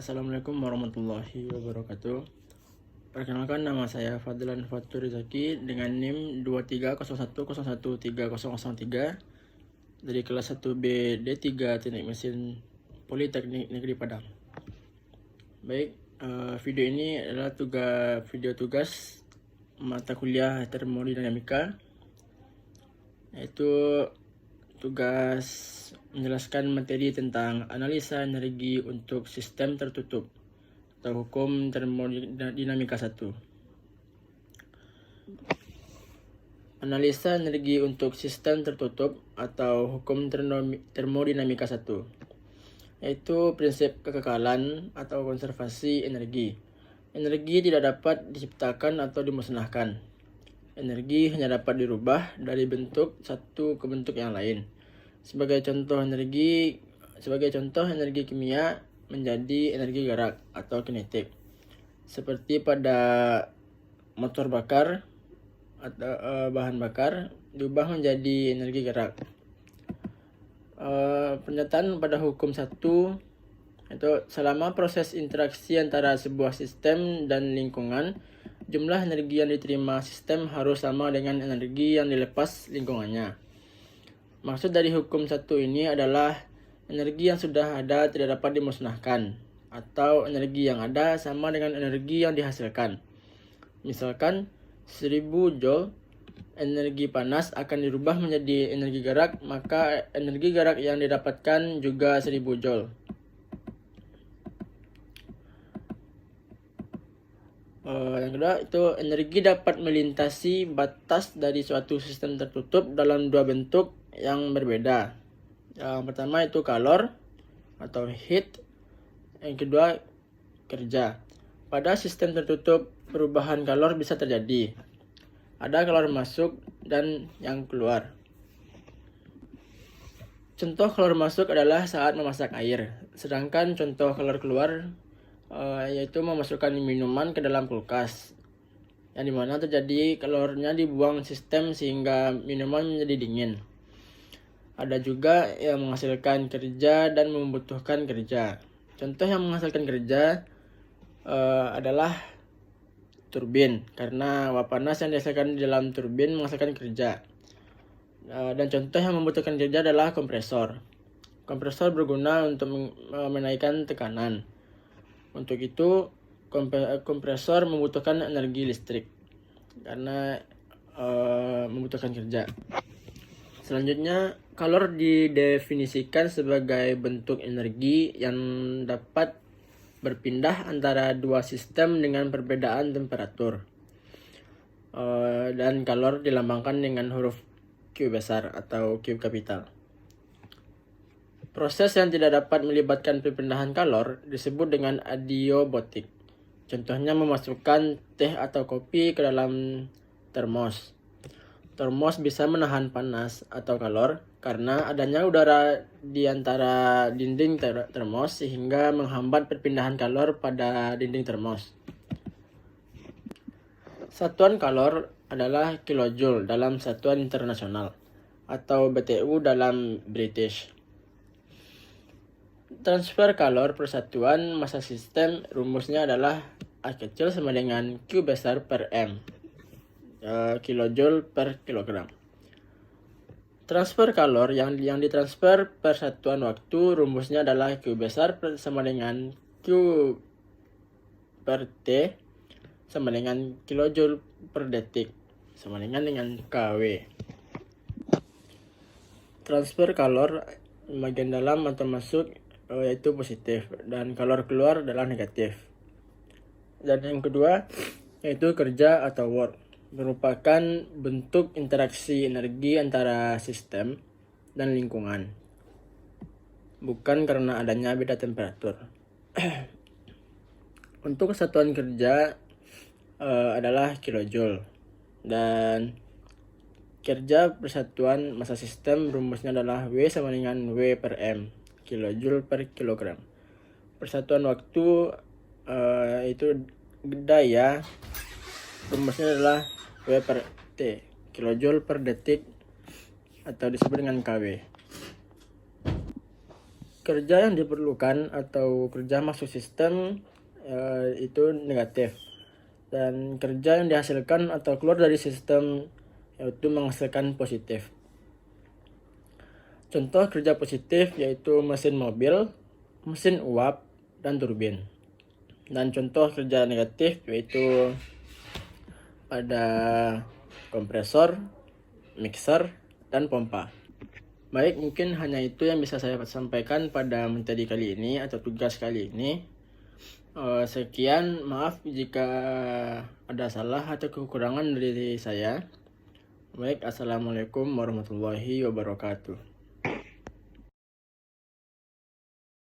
Assalamualaikum warahmatullahi wabarakatuh. Perkenalkan, nama saya Fadlan Fatur Rizaki dengan NIM 2301013003 dari kelas 1B D3 Teknik Mesin Politeknik Negeri Padang. Baik, video ini adalah video tugas mata kuliah termodinamika, yaitu tugas menjelaskan materi tentang analisa energi untuk sistem tertutup atau hukum termodinamika 1. Analisa energi untuk sistem tertutup atau hukum termodinamika 1, yaitu prinsip kekekalan atau konservasi energi. Energi tidak dapat diciptakan atau dimusnahkan. Energi hanya dapat dirubah dari bentuk satu ke bentuk yang lain. Sebagai contoh energi kimia menjadi energi gerak atau kinetik. Seperti pada motor bakar atau bahan bakar diubah menjadi energi gerak. Pernyataan pada hukum 1 itu selama proses interaksi antara sebuah sistem dan lingkungan, jumlah energi yang diterima sistem harus sama dengan energi yang dilepas lingkungannya. Maksud dari hukum 1 ini adalah energi yang sudah ada tidak dapat dimusnahkan, atau energi yang ada sama dengan energi yang dihasilkan. Misalkan 1000 Joule energi panas akan dirubah menjadi energi gerak, maka energi gerak yang didapatkan juga 1000 Joule. Yang kedua itu energi dapat melintasi batas dari suatu sistem tertutup dalam dua bentuk yang berbeda. Yang pertama itu kalor atau heat, yang kedua kerja. Pada sistem tertutup perubahan kalor bisa terjadi. Ada kalor masuk dan yang keluar. Contoh kalor masuk adalah saat memasak air, sedangkan contoh kalor keluar yaitu memasukkan minuman ke dalam kulkas, yang dimana terjadi kalornya dibuang sistem sehingga minuman menjadi dingin. Ada juga yang menghasilkan kerja dan membutuhkan kerja. Contoh yang menghasilkan kerja adalah turbin, karena uap panas yang dihasilkan di dalam turbin menghasilkan kerja. Dan contoh yang membutuhkan kerja adalah kompresor. Kompresor berguna untuk menaikkan tekanan. Untuk itu kompresor membutuhkan energi listrik karena membutuhkan kerja. Selanjutnya, kalor didefinisikan sebagai bentuk energi yang dapat berpindah antara dua sistem dengan perbedaan temperatur. Dan kalor dilambangkan dengan huruf Q besar atau Q kapital. Proses yang tidak dapat melibatkan perpindahan kalor disebut dengan adiabatik. Contohnya memasukkan teh atau kopi ke dalam termos. Termos bisa menahan panas atau kalor karena adanya udara di antara dinding termos sehingga menghambat perpindahan kalor pada dinding termos. Satuan kalor adalah kilojoule dalam satuan internasional atau BTU dalam British. Transfer kalor per satuan massa sistem rumusnya adalah A kecil sama dengan Q besar per M, kilojoule per kilogram. Transfer kalor yang ditransfer per satuan waktu rumusnya adalah Q besar sama dengan Q per T sama dengan kilojoule per detik sama dengan KW. Transfer kalor bagian dalam atau masuk yaitu positif dan kalor keluar adalah negatif. Dan yang kedua yaitu kerja atau work, merupakan bentuk interaksi energi antara sistem dan lingkungan, bukan karena adanya beda temperatur. Untuk satuan kerja adalah kilojoule, dan kerja persatuan massa sistem rumusnya adalah W sama dengan W per M, kilojoule per kilogram. Persatuan waktu itu daya, rumusnya adalah W per T, kilojoule per detik atau disebut dengan KW. kerja yang diperlukan atau kerja masuk sistem itu negatif, dan kerja yang dihasilkan atau keluar dari sistem yaitu menghasilkan positif. Contoh kerja positif yaitu mesin mobil, mesin uap, dan turbin. Dan contoh kerja negatif yaitu pada kompresor, mixer, dan pompa. Baik, mungkin hanya itu yang bisa saya sampaikan pada materi kali ini atau tugas kali ini. Sekian, maaf jika ada salah atau kekurangan dari saya. Baik, assalamualaikum warahmatullahi wabarakatuh.